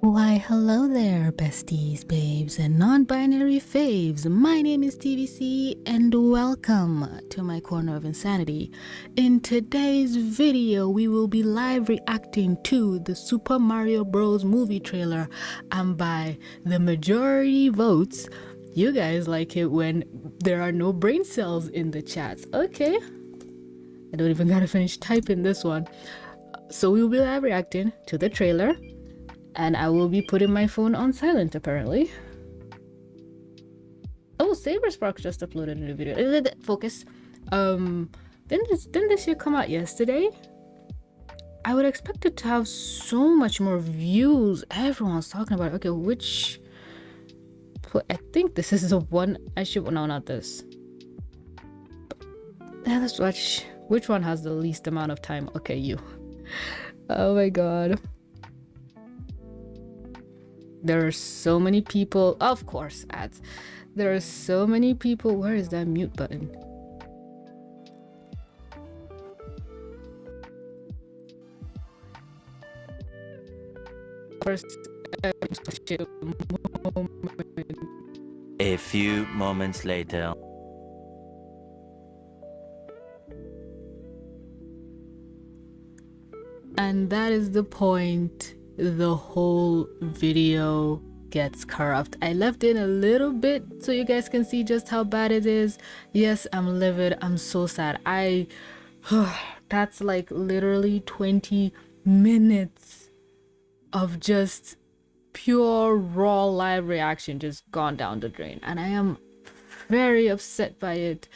Why, hello there, besties, babes, and non-binary faves. My name is TVC, and welcome to my corner of insanity. In today's video, we will be live reacting to the Super Mario Bros. Movie trailer, and by the majority votes, you guys like it when there are no brain cells in the chats. Okay, I don't even gotta finish typing this one. So we will be live reacting to the trailer. And I will be putting my phone on silent, apparently. Oh, Saberspark just uploaded a new video. Focus. Didn't this shit come out yesterday? I would expect it to have so much more views. Everyone's talking about it. Okay, which... I think this is the one I should... No, not this. Yeah, let's watch. Which one has the least amount of time? Okay, you. Oh my god. There are so many people, of course, ads. There are so many people. Where is that mute button? First, a few moments later. And that is the point. The whole video gets corrupt. I left in a little bit so you guys can see just how bad it is. Yes, I'm livid. I'm so sad. That's like literally 20 minutes of just pure raw live reaction just gone down the drain, and I am very upset by it,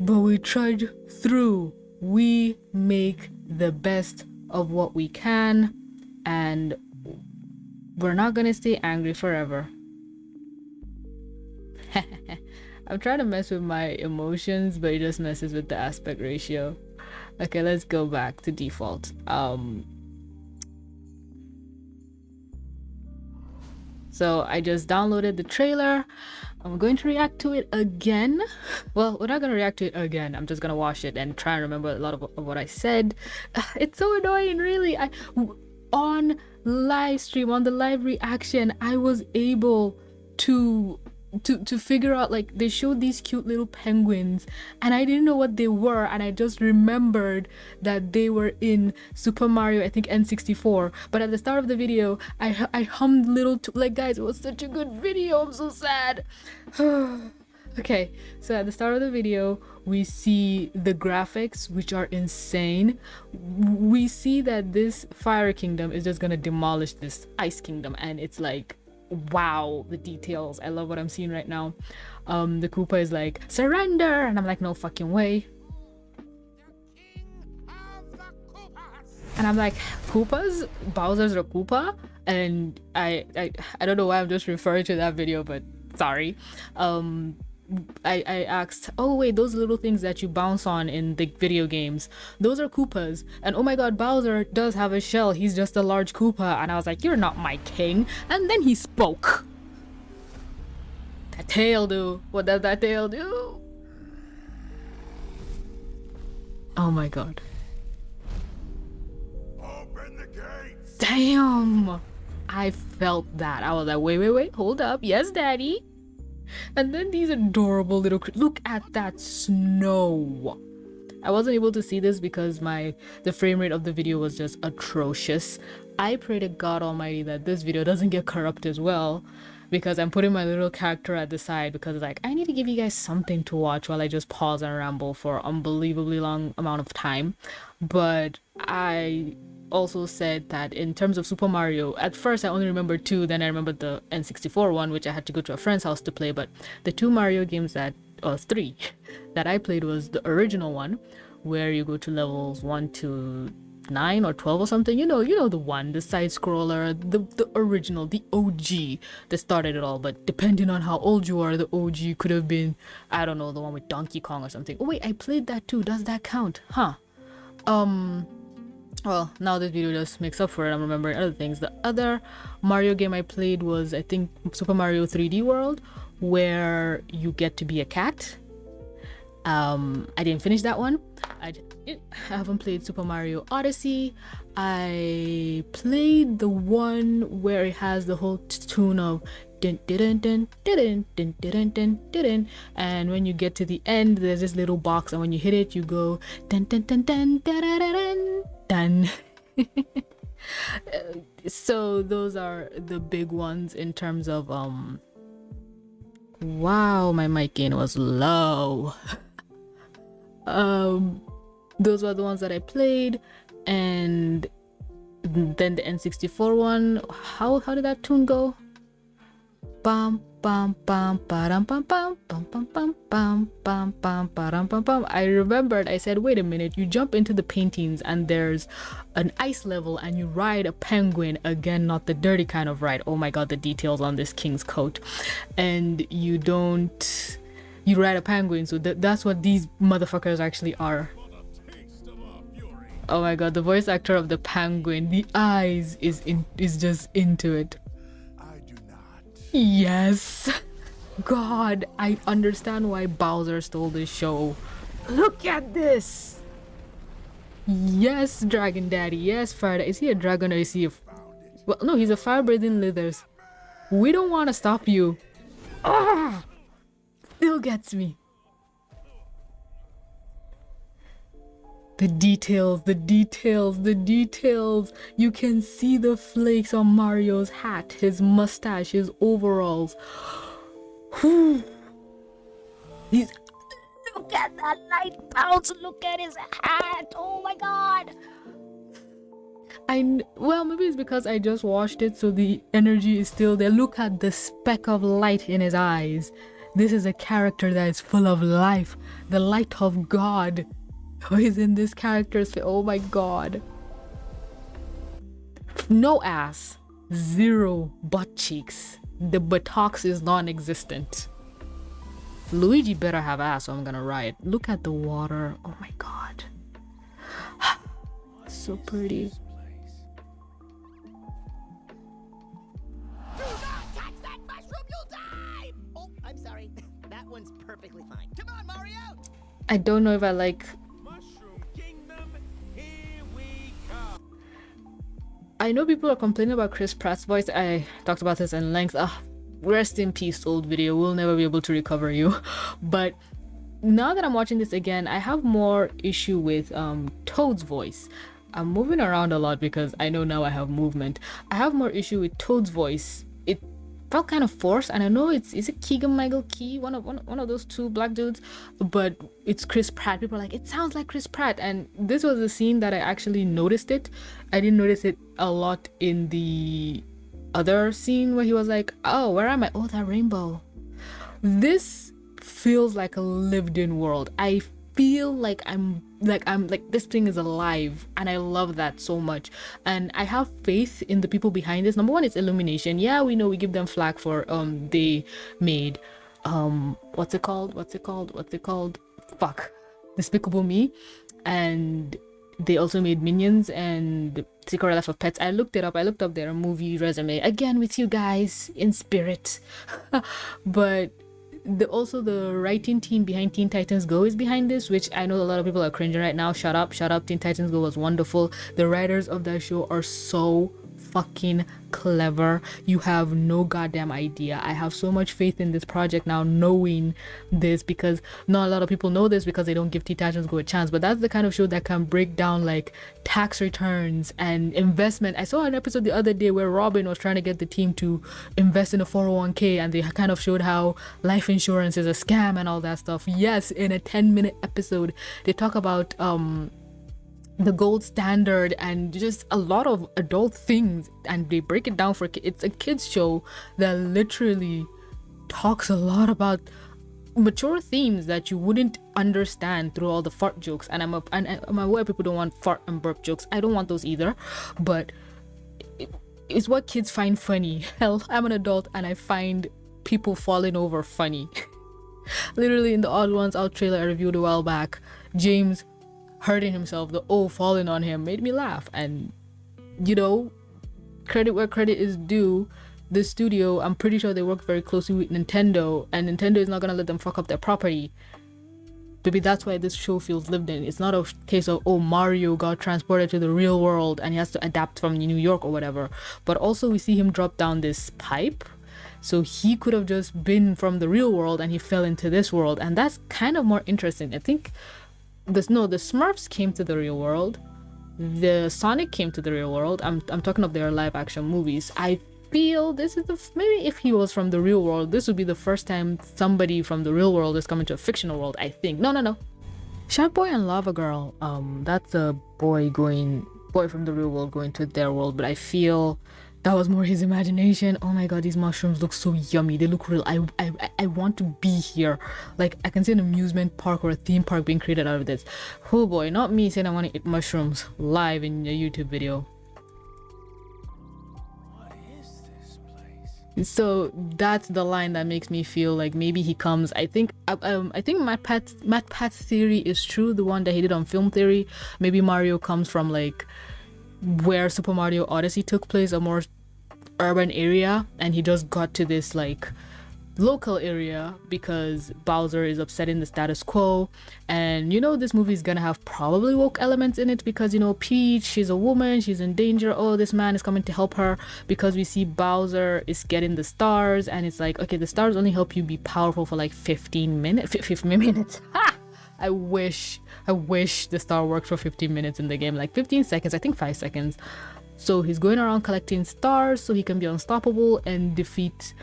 but we tried through. We make the best of what we can, and we're not gonna stay angry forever. I'm trying to mess with my emotions, but it just messes with the aspect ratio. Okay, let's go back to default. So I just downloaded the trailer. I'm going to react to it again. Well, we're not gonna react to it again. I'm just gonna watch it and try and remember a lot of what I said. It's so annoying, really. On live stream, on the live reaction, I was able to figure out, like, they showed these cute little penguins and I didn't know what they were, and I just remembered that they were in Super Mario, I think N64. But at the start of the video, I hummed little like, guys, it was such a good video. I'm so sad. Okay, so at the start of the video, we see the graphics, which are insane. We see that this fire kingdom is just gonna demolish this ice kingdom, and it's like, wow, the details. I love what I'm seeing right now. The Koopa is like, surrender, and I'm like, no fucking way. And I'm like, Koopas? Bowser's a Koopa? And I don't know why I'm just referring to that video, but sorry. I asked, oh wait, those little things that you bounce on in the video games, those are Koopas. And oh my god, Bowser does have a shell. He's just a large Koopa. And I was like, you're not my king. And then he spoke. That tail do. What does that tail do? Oh my god. Open the gates. Damn. I felt that. I was like, wait, hold up. Yes, daddy. And then these adorable little look at that snow. I wasn't able to see this because the frame rate of the video was just atrocious. I pray to God Almighty that this video doesn't get corrupt as well, because I'm putting my little character at the side because, like, I need to give you guys something to watch while I just pause and ramble for an unbelievably long amount of time. But I also said that in terms of Super Mario, at first I only remembered two, then I remembered the N64 one, which I had to go to a friend's house to play. But the two Mario games three that I played was the original one, where you go to levels 1 to 9 or 12 or something. You know the one, the side scroller, the original, the OG that started it all. But depending on how old you are, the OG could have been, I don't know, the one with Donkey Kong or something. Oh wait, I played that too. Does that count? Huh. Well, now this video just makes up for it. I'm remembering other things. The other Mario game I played was, I think, Super Mario 3D World, where you get to be a cat. I didn't finish that one. I haven't played Super Mario Odyssey. I played the one where it has the whole tune of dun, dun, dun, dun, dun, dun, dun, dun, and when you get to the end, there's this little box, and when you hit it, you go dun dun dun dun dun dun dun. So those are the big ones in terms of wow, my mic gain was low. Those were the ones that I played, and then the N64 one. How did that tune go? Bam bam bam bam bam bam bam bam bam bam bam bam bam bam bam. I remembered. I said, wait a minute. You jump into the paintings, and there's an ice level, and you ride a penguin. Again, not the dirty kind of ride. Oh my god, the details on this king's coat. And you ride a penguin. So that's what these motherfuckers actually are. Oh my god, the voice actor of the penguin, the eyes is just into it. I do not. Yes. God, I understand why Bowser stole this show. Look at this. Yes, Dragon Daddy. Yes, Fire. Is he a dragon or is he a... Well, no, he's a fire-breathing lizard. We don't want to stop you. Ah! Still gets me. The details, the details, the details. You can see the flakes on Mario's hat, his mustache, his overalls. Whew. Look at that light bounce. Look at his hat. Oh my god. Well, maybe it's because I just watched it, so the energy is still there. Look at the speck of light in his eyes. This is a character that is full of life. The light of God who is in this character's face. Oh my god. No ass. Zero butt cheeks. The buttocks is non-existent. Luigi better have ass, so I'm gonna riot. Look at the water. Oh my god. So pretty. Do not touch that mushroom, you'll die! Oh, I'm sorry. That one's perfectly fine. Come on, Mario! I don't know if I like... Mushroom Kingdom, here we come. I know people are complaining about Chris Pratt's voice. I talked about this in length. Rest in peace, old video. We'll never be able to recover you. But now that I'm watching this again, I have more issue with Toad's voice. I'm moving around a lot because I know now I have movement. I have more issue with Toad's voice. It felt kind of forced, and I know is it Keegan-Michael Key, one of those two black dudes, but it's Chris Pratt. People are like, it sounds like Chris Pratt, and this was a scene that I actually noticed it. I didn't notice it a lot in the other scene where he was like, oh, where am I? Oh, that rainbow. This feels like a lived-in world. I feel like I'm like this thing is alive, and I love that so much. And I have faith in the people behind this. Number one, it's Illumination. Yeah, we know we give them flack for they made what's it called? Fuck. Despicable Me. And they also made Minions and Secret Life of Pets. I looked it up. I looked up their movie resume again with you guys in spirit. But also the writing team behind Teen Titans Go is behind this, which I know a lot of people are cringing right now. Shut up. Teen Titans Go was wonderful. The writers of that show are so fucking clever. You have no goddamn idea. I have so much faith in this project now, knowing this, because not a lot of people know this because they don't give Teen Titans Go a chance. But that's the kind of show that can break down like tax returns and investment. I saw an episode the other day where Robin was trying to get the team to invest in a 401k, and they kind of showed how life insurance is a scam and all that stuff. Yes, in a 10-minute episode they talk about the gold standard and just a lot of adult things, and they break it down for kids. It's a kids show that literally talks a lot about mature themes that you wouldn't understand through all the fart jokes. And I'm aware people don't want fart and burp jokes. I don't want those either, but it's what kids find funny. Hell, I'm an adult and I find people falling over funny. Literally in the Odd Ones Out trailer I reviewed a while back, James hurting himself, the falling on him made me laugh. And you know, credit where credit is due. The studio, I'm pretty sure they work very closely with Nintendo, and Nintendo is not gonna let them fuck up their property. maybe that's why this show feels lived in. It's not a case of, oh, Mario got transported to the real world and he has to adapt from New York or whatever, but also we see him drop down this pipe, so he could have just been from the real world and he fell into this world, and that's kind of more interesting. I think the Smurfs came to the real world, the Sonic came to the real world. I'm talking of their live action movies. I feel this is maybe if he was from the real world, this would be the first time somebody from the real world is coming to a fictional world, I think. No. Shark Boy and Lava Girl, that's a boy from the real world going to their world, but I feel that was more his imagination. Oh my god, these mushrooms look so yummy. They look real. I want to be here. Like, I can see an amusement park or a theme park being created out of this. Oh boy, not me saying I want to eat mushrooms live in a YouTube video. What is this place? So that's the line that makes me feel like maybe he comes. I think Matt Pratt's theory is true, the one that he did on Film Theory. Maybe Mario comes from like where Super Mario Odyssey took place, a more urban area, and he just got to this like local area because Bowser is upsetting the status quo. And you know, this movie is gonna have probably woke elements in it because, you know, Peach, she's a woman, she's in danger. Oh, this man is coming to help her, because we see Bowser is getting the stars, and it's like, okay, the stars only help you be powerful for like 15 minutes. Ha! I wish the star worked for 15 minutes in the game, like 15 seconds, I think 5 seconds. So he's going around collecting stars so he can be unstoppable and defeat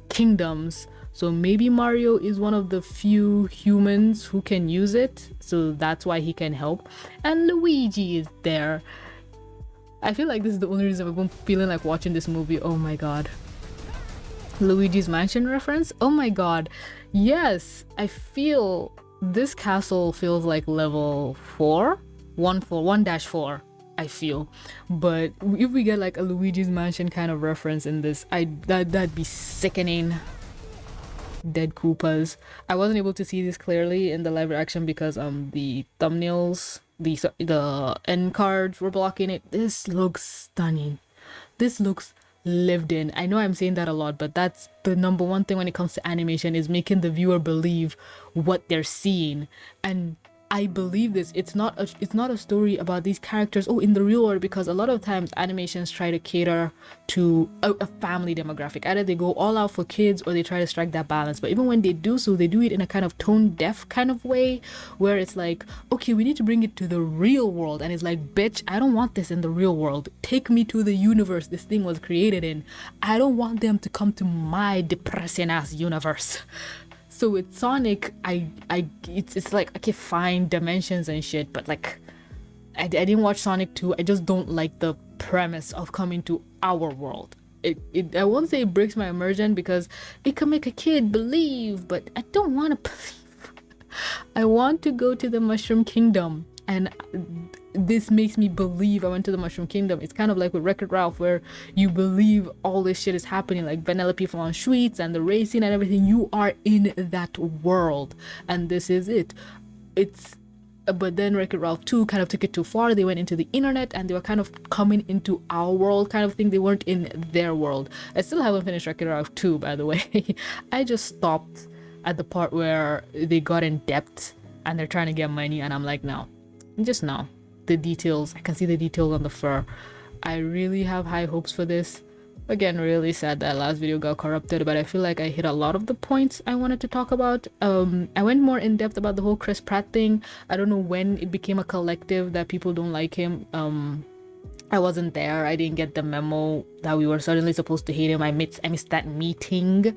kingdoms. So maybe Mario is one of the few humans who can use it, so that's why he can help. And Luigi is there. I feel like this is the only reason I've been feeling like watching this movie. Oh my god. Luigi's Mansion reference? Oh my god. Yes, I feel this castle feels like level 4, 1-4, I feel. But if we get like a Luigi's Mansion kind of reference in this, that'd be sickening. Dead Koopas. I wasn't able to see this clearly in the live reaction because the thumbnails, the end cards were blocking it. This looks stunning. This looks lived in. I know I'm saying that a lot, but that's the number one thing when it comes to animation, is making the viewer believe what they're seeing. And I believe this. It's not a story about these characters in the real world, because a lot of times animations try to cater to a family demographic. Either they go all out for kids or they try to strike that balance. But even when they do so, they do it in a kind of tone deaf kind of way, where it's like, okay, we need to bring it to the real world, and it's like, bitch, I don't want this in the real world. Take me to the universe this thing was created in. I don't want them to come to my depressing ass universe. So with Sonic, it's like, okay, fine, dimensions and shit, but like, I didn't watch Sonic 2. I just don't like the premise of coming to our world. I won't say it breaks my immersion, because it can make a kid believe, but I don't want to believe. I want to go to the Mushroom Kingdom, and this makes me believe I went to the Mushroom Kingdom. It's kind of like with Wreck-It Ralph, where you believe all this shit is happening, like Vanellope von Schweetz and the racing and everything. You are in that world, and this is it. But then Wreck-It Ralph 2 kind of took it too far. They went into the internet and they were kind of coming into our world kind of thing. They weren't in their world. I still haven't finished Wreck-It Ralph 2, by the way. I just stopped at the part where they got in debt and they're trying to get money, and I'm like, no, just no. The details, I can see the details on the fur. I really have high hopes for this. Again, really sad that last video got corrupted, but I feel like I hit a lot of the points I wanted to talk about. I went more in depth about the whole Chris Pratt thing. I don't know when it became a collective that people don't like him. I wasn't there. I didn't get the memo that we were suddenly supposed to hate him. I missed that meeting.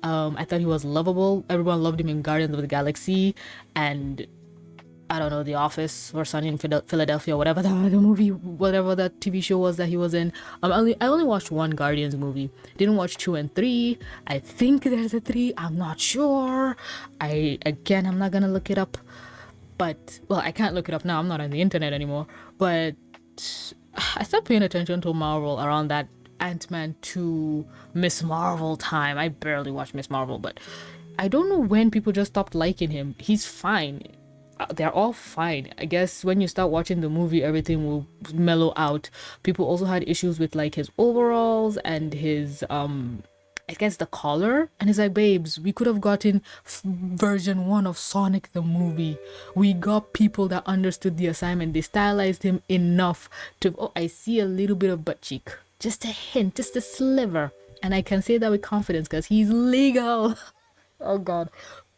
I thought he was lovable. Everyone loved him in Guardians of the Galaxy, and I don't know, The Office or Sunny in Philadelphia, whatever the movie, whatever that TV show was that he was in. I only watched one Guardians movie. Didn't watch 2 and 3. I think there's a 3. I'm not sure. I'm not gonna look it up. But, well, I can't look it up now. I'm not on the internet anymore. But I stopped paying attention to Marvel around that Ant-Man 2 Miss Marvel time. I barely watched Miss Marvel, but I don't know when people just stopped liking him. He's fine. They're all fine. I guess when you start watching the movie, everything will mellow out. People also had issues with like his overalls and his I guess the color, and he's like, babes, we could have gotten version 1 of Sonic the movie. We got people that understood the assignment. They stylized him enough to, oh, I see a little bit of butt cheek, just a hint, just a sliver, and I can say that with confidence because he's legal. Oh god,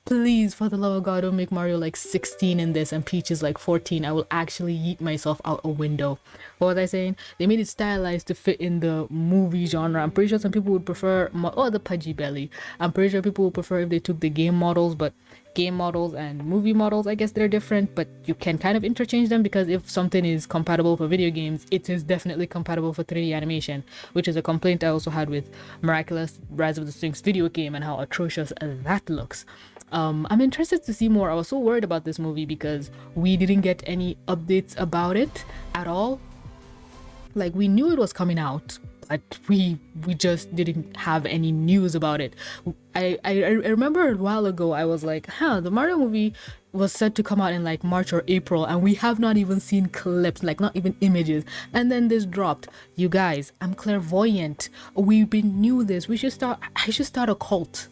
please, for the love of God, don't make Mario like 16 in this and Peach is like 14. I will actually yeet myself out a window. What was I saying? They made it stylized to fit in the movie genre. I'm pretty sure some people would prefer, the pudgy belly. I'm pretty sure people would prefer if they took the game models, but game models and movie models, I guess they're different, but you can kind of interchange them because if something is compatible for video games, it is definitely compatible for 3D animation, which is a complaint I also had with Miraculous Rise of the Sphinx video game and how atrocious that looks. I'm interested to see more. I was so worried about this movie because we didn't get any updates about it at all. Like, we knew it was coming out, but we just didn't have any news about it. I remember a while ago I was like, the Mario movie was set to come out in like March or April, and we have not even seen clips, like not even images, and then this dropped. You guys, I'm clairvoyant. We've been knew this. I should start a cult.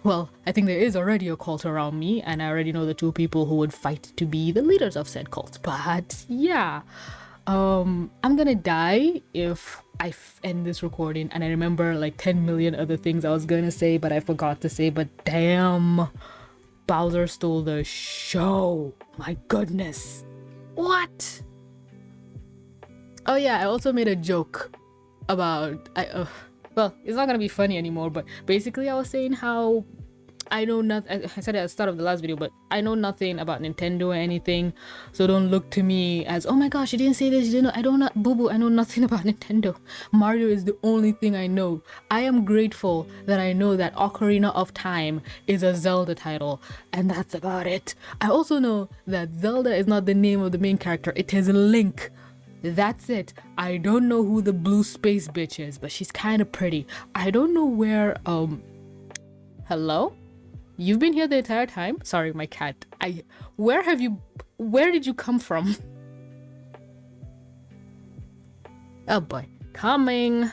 Well, I think there is already a cult around me, and I already know the 2 people who would fight to be the leaders of said cult. But yeah, I'm gonna die if I end this recording and I remember like 10 million other things I was gonna say but I forgot to say. But damn, Bowser stole the show. My goodness. What? Oh yeah, I also made a joke about well, it's not gonna be funny anymore, but basically I was saying how I know nothing. I said it at the start of the last video, but I know nothing about Nintendo or anything, so don't look to me as, oh my gosh, you didn't say this, you didn't know. I don't know, boo-boo, I know nothing about Nintendo. Mario is the only thing I know. I am grateful that I know that Ocarina of Time is a Zelda title, and that's about it. I also know that Zelda is not the name of the main character, it is Link. That's it. I don't know who the blue space bitch is, but she's kind of pretty. I don't know where, hello? You've been here the entire time? Sorry, my cat. Where did you come from? Oh boy. Coming.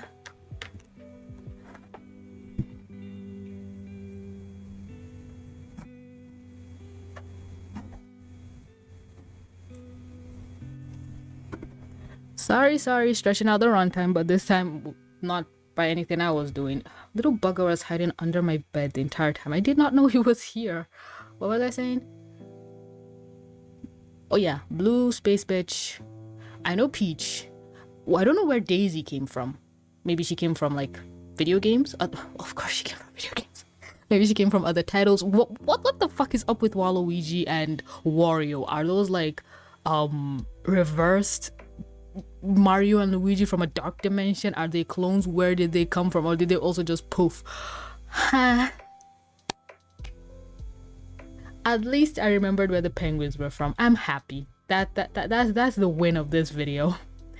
Sorry, stretching out the runtime, but this time not by anything I was doing. Little bugger was hiding under my bed the entire time. I did not know he was here. What was I saying? Oh yeah, blue space bitch. I know Peach. Well, I don't know where Daisy came from. Maybe she came from like video games. Of course she came from video games. Maybe she came from other titles. What the fuck is up with Waluigi and Wario? Are those like reversed Mario and Luigi from a dark dimension? Are they clones? Where did they come from? Or did they also just poof? At least I remembered where the penguins were from. I'm happy. That's the win of this video.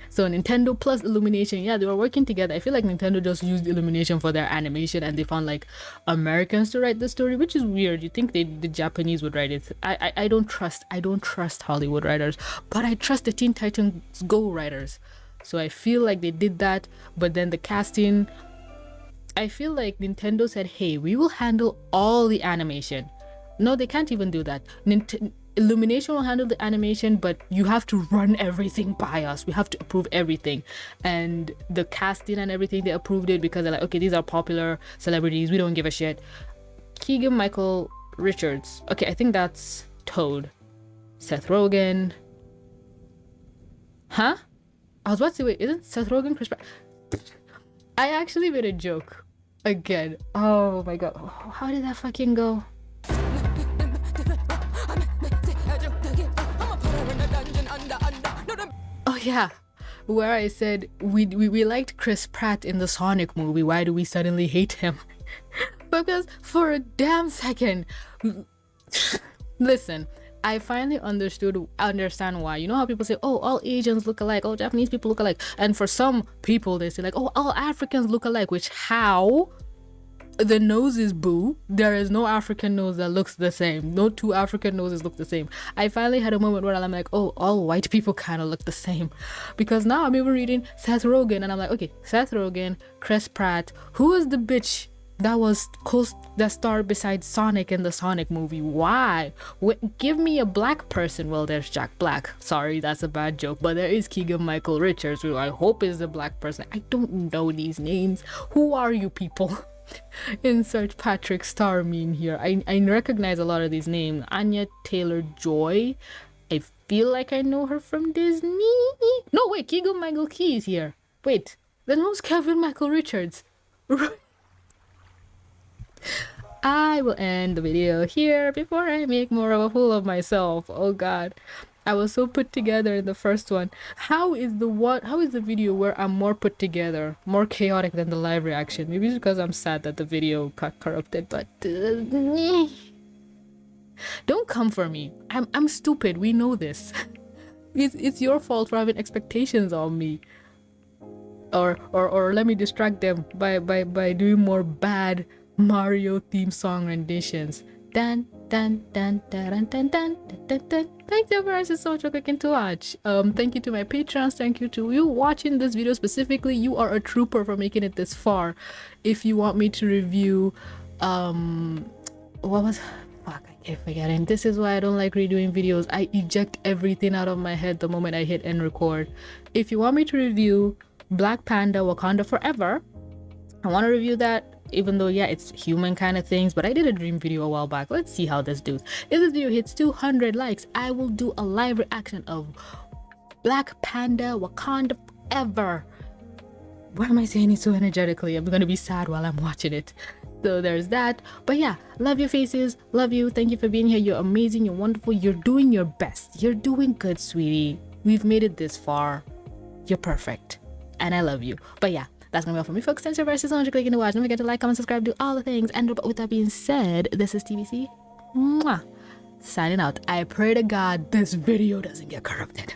So Nintendo plus Illumination, yeah, they were working together. I feel like Nintendo just used Illumination for their animation and they found like Americans to write the story, which is weird. You think the Japanese would write it. I don't trust Hollywood writers, but I trust the Teen Titans Go writers. So I feel like they did that, but then the casting, I feel like Nintendo said, hey, we will handle all the animation. No, they can't even do that. Illumination will handle the animation, but you have to run everything by us. We have to approve everything. And the casting and everything, they approved it because they're like, okay, these are popular celebrities. We don't give a shit. Keegan Michael Richards. Okay, I think that's Toad. Seth Rogen. Huh? I was about to say, wait, isn't Seth Rogen Chris Pratt? I actually made a joke. Again. Oh my god. How did that fucking go? Oh yeah, where I said we liked Chris Pratt in the Sonic movie. Why do we suddenly hate him? Because for a damn second, listen, I finally understand why. You know how people say, oh, all Asians look alike, all Japanese people look alike, and for some people they say like, oh, all Africans look alike. Which how? The nose is boo. There is no African nose that looks the same. No two African noses look the same. I finally had a moment where I'm like, oh, all white people kind of look the same. Because now I'm even reading Seth Rogen and I'm like, okay, Seth Rogen, Chris Pratt, who is the bitch that was that starred beside Sonic in the Sonic movie. Why? Give me a black person. Well, there's Jack Black. Sorry, that's a bad joke. But there is Keegan Michael Richards, who I hope is a black person. I don't know these names. Who are you people? Insert Patrick Star meme here. I recognize a lot of these names. Anya Taylor-Joy. I feel like I know her from Disney. No, wait, Keegan Michael Key is here. Wait, then who's Kevin Michael Richards? I will end the video here before I make more of a fool of myself. Oh god, I was so put together in the first one. How is the video where I'm more put together, more chaotic than the live reaction? Maybe it's because I'm sad that the video got corrupted, but don't come for me. I'm stupid. We know this. It's your fault for having expectations on me. Or let me distract them by doing more bad Mario theme song renditions. Dun dun dun dun dun dun dun dun dun. Thank you guys so much for clicking to watch. Thank you to my patrons. Thank you to you watching this video specifically. You are a trooper for making it this far. If you want me to review what was fuck, I keep forgetting. This is why I don't like redoing videos. I eject everything out of my head the moment I hit end record. If you want me to review Black Panda Wakanda Forever, I want to review that, even though yeah, it's human kind of things, but I did a dream video a while back. Let's see how this does. If this video hits 200 likes, I will do a live reaction of Black Panda Wakanda Forever. Why am I saying it so energetically? I'm gonna be sad while I'm watching it. So there's that. But yeah, love your faces, love you, thank you for being here. You're amazing, you're wonderful, you're doing your best, you're doing good, sweetie. We've made it this far. You're perfect, and I love you. But yeah, that's gonna be all for me, folks. Thanks for clicking to watch. Don't forget to like, comment, subscribe, do all the things. And with that being said, this is TBC. Mwah. Signing out. I pray to God this video doesn't get corrupted.